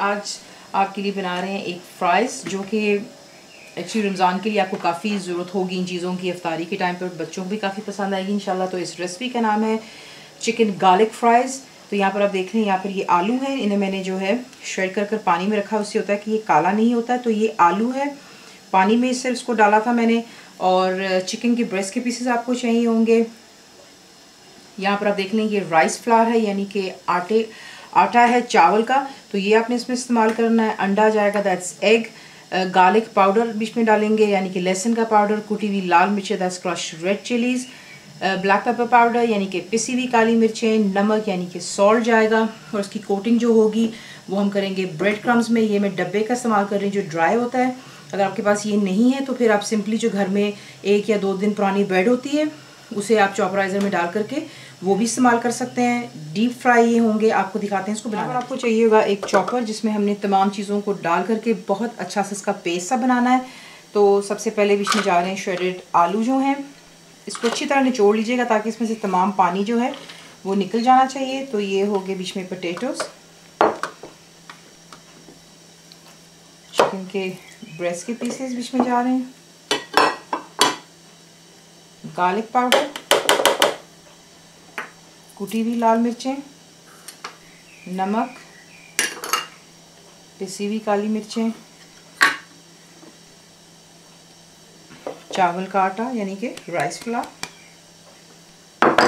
आज आपके लिए बना रहे हैं एक फ़्राइज़, जो कि एक्चुअली रमज़ान के लिए आपको काफ़ी ज़रूरत होगी इन चीज़ों की। इफ्तारी के टाइम पर बच्चों को भी काफ़ी पसंद आएगी इंशाल्लाह। तो इस रेसिपी का नाम है चिकन गार्लिक फ़्राइज़। तो यहाँ पर आप देख लें, यहाँ पर ये आलू हैं, इन्हें मैंने जो है श्रेड कर पानी में रखा। उससे होता है कि ये काला नहीं होता। तो ये आलू है, पानी में इससे उसको डाला था मैंने। और चिकन के ब्रेस्ट के पीसेस आपको चाहिए होंगे। यहाँ पर आप देख लें, ये राइस फ्लावर है, यानी कि आटा है चावल का। तो ये आपने इसमें इस्तेमाल करना है। अंडा जाएगा, दैट्स एग। गार्लिक पाउडर बीच में डालेंगे, यानी कि लहसुन का पाउडर। कुटी हुई लाल मिर्चें, that's crushed red chillies. Black pepper powder, यानी कि पिसी हुई काली मिर्चें। नमक, यानी कि सॉल्ट जाएगा। और उसकी कोटिंग जो होगी वो हम करेंगे ब्रेड क्रम्स में। ये मैं डब्बे का इस्तेमाल कर रही हूँ जो ड्राई होता है। अगर आपके पास ये नहीं है तो फिर आप सिंपली जो घर में 1 या 2 दिन पुरानी ब्रेड होती है उसे आप चॉपराइज़र में डाल करके वो भी इस्तेमाल कर सकते हैं। डीप फ्राई ये होंगे, आपको दिखाते हैं इसको बनाना। आपको चाहिए होगा एक चॉपर, जिसमें हमने तमाम चीज़ों को डाल करके बहुत अच्छा सा इसका पेस्ट सा बनाना है। तो सबसे पहले बीच में जा रहे हैं श्रेडेड आलू जो हैं, इसको अच्छी तरह निचोड़ लीजिएगा ताकि इसमें से तमाम पानी जो है वो निकल जाना चाहिए। तो ये हो गए बीच में पोटैटोज़, चिकन के ब्रेस्ट के पीसेस बीच में जा रहे हैं, गार्लिक पाउडर, कुटी हुई लाल मिर्चें, नमक, पिसी हुई काली मिर्चें, चावल का आटा यानी कि राइस फ्लावर।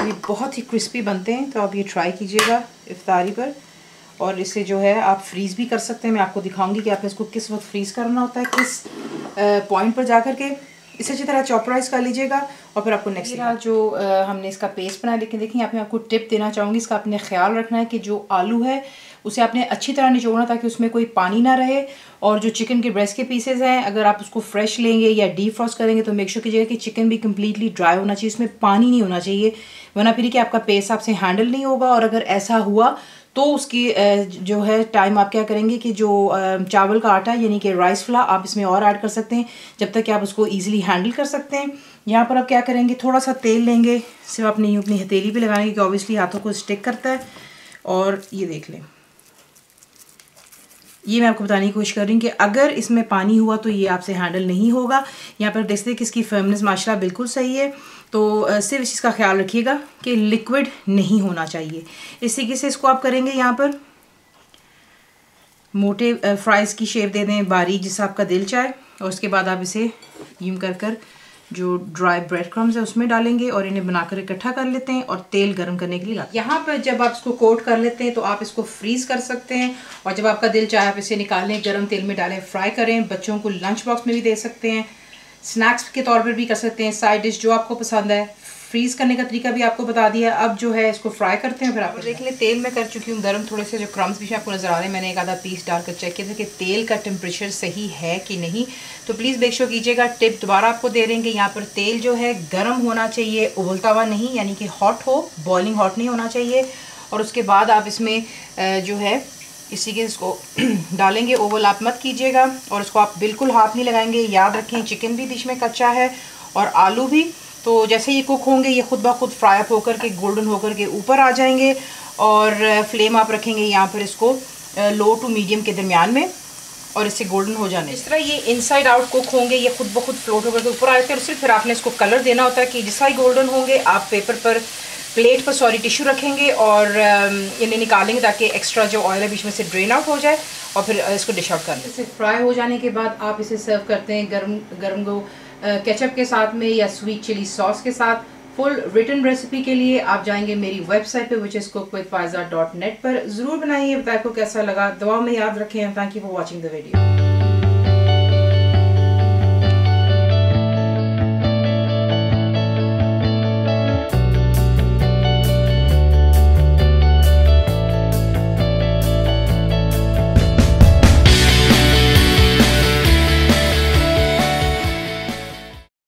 ये बहुत ही क्रिस्पी बनते हैं, तो आप ये ट्राई कीजिएगा इफ्तारी पर। और इसे जो है आप फ्रीज़ भी कर सकते हैं। मैं आपको दिखाऊंगी कि आपने इसको किस वक्त फ्रीज़ करना होता है, किस पॉइंट पर जा कर के। इसे अच्छी तरह चॉपराइज कर लीजिएगा और फिर आपको नेक्स्ट जो हमने इसका पेस्ट बनाया। लेकिन देखिए, यहाँ पे मैं आपको टिप देना चाहूँगी, इसका आपने ख्याल रखना है कि जो आलू है उसे आपने अच्छी तरह निचोड़ना ताकि उसमें कोई पानी ना रहे। और जो चिकन के ब्रेस्ट के पीसेस हैं, अगर आप उसको फ्रेश लेंगे या डीप फ्रॉस्ट करेंगे तो मेक श्योर कीजिएगा कि चिकन भी कम्प्लीटली ड्राई होना चाहिए, इसमें पानी नहीं होना चाहिए, वरना फिर कि आपका पेस्ट आपसे हैंडल नहीं होगा। और अगर ऐसा हुआ तो उसकी जो है टाइम आप क्या करेंगे कि जो चावल का आटा यानी कि राइस फ्लावर आप इसमें और ऐड कर सकते हैं जब तक कि आप उसको ईजिली हैंडल कर सकते हैं। यहाँ पर आप क्या करेंगे, थोड़ा सा तेल लेंगे, सिर्फ अपनी हथेली पे लगाएंगे कि ऑब्वियसली हाथों को स्टिक करता है। और ये देख लें, ये मैं आपको बताने की कोशिश कर रही हूँ कि अगर इसमें पानी हुआ तो ये आपसे हैंडल नहीं होगा। यहाँ पर देखते हैं कि इसकी फर्मनेस माशाल्लाह बिल्कुल सही है। तो सिर्फ इस चीज़ का ख्याल रखिएगा कि लिक्विड नहीं होना चाहिए। इस तरीके से इसको आप करेंगे, यहाँ पर मोटे फ्राइज़ की शेप दे दें, बारीक जिससा आपका दिल चाहे। और उसके बाद आप इसे यूं कर जो ड्राई ब्रेड क्रम्स है उसमें डालेंगे और इन्हें बनाकर इकट्ठा कर लेते हैं और तेल गर्म करने के लिए। यहाँ पर जब आप इसको कोट कर लेते हैं तो आप इसको फ्रीज़ कर सकते हैं। और जब आपका दिल चाहे आप इसे निकालें, गर्म तेल में डालें, फ्राई करें। बच्चों को लंच बॉक्स में भी दे सकते हैं, स्नैक्स के तौर पर भी कर सकते हैं, साइड डिश जो आपको पसंद है। फ्रीज़ करने का तरीका भी आपको बता दिया। अब जो है इसको फ्राई करते हैं। फिर आप देख लें, तेल में कर चुकी हूँ गर्म। थोड़े से जो क्रम्स भी आपको नज़र आ रहे हैं, मैंने एक आधा पीस डालकर चेक किया था कि तेल का टेम्परेचर सही है कि नहीं। तो प्लीज़ मेक श्योर कीजिएगा। टिप दोबारा आपको दे रहे हैं कि यहाँ पर तेल जो है गर्म होना चाहिए, उबलता हुआ नहीं, यानी कि हॉट हो, बॉइलिंग हॉट नहीं होना चाहिए। और उसके बाद आप इसमें जो है इसी के इसको डालेंगे। ओवल आप मत कीजिएगा और इसको आप बिल्कुल हाथ नहीं लगाएंगे। याद रखें, चिकन भी बीच में कच्चा है और आलू भी। तो जैसे ये कुक होंगे ये खुद ब खुद फ्राई अप होकर के गोल्डन होकर के ऊपर आ जाएंगे। और फ्लेम आप रखेंगे यहाँ पर इसको लो टू मीडियम के दरमियान में और इससे गोल्डन हो जाने। इस तरह ये इनसाइड आउट कुक होंगे, ये खुद ब खुद फ्लोट होकर के ऊपर आ जाते हैं। और सिर्फ फिर आपने इसको कलर देना होता है कि जिस तरह गोल्डन होंगे आप प्लेट पर टिश्यू रखेंगे और इन्हें निकालेंगे ताकि एक्स्ट्रा जो ऑयल है बीच में से ड्रेन आउट हो जाए। और फिर इसको डिश आउट कर लें। इसे फ्राई हो जाने के बाद आप इसे सर्व करते हैं गर्म केचप के साथ में या स्वीट चिली सॉस के साथ। फुल रिटन रेसिपी के लिए आप जाएंगे मेरी वेबसाइट पे which is cookWithFaiza.net पर। ज़रूर बनाइए, बताइए आपको कैसा लगा। दुआ में याद रखें। Thank you for watching the video.